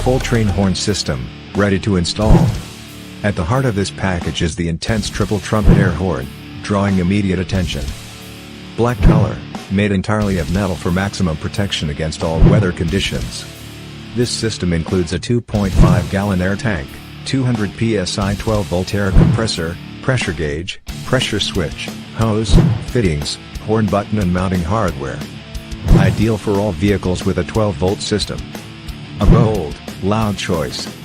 full train horn system, ready to install. At the heart of this package is the intense triple trumpet air horn, drawing immediate attention. Black color, made entirely of metal for maximum protection against all weather conditions. This system includes a 2.5-gallon air tank, 200 PSI 12-volt air compressor, pressure gauge, pressure switch, hose, fittings, horn button and mounting hardware. Ideal for all vehicles with a 12-volt system. A bold, loud choice.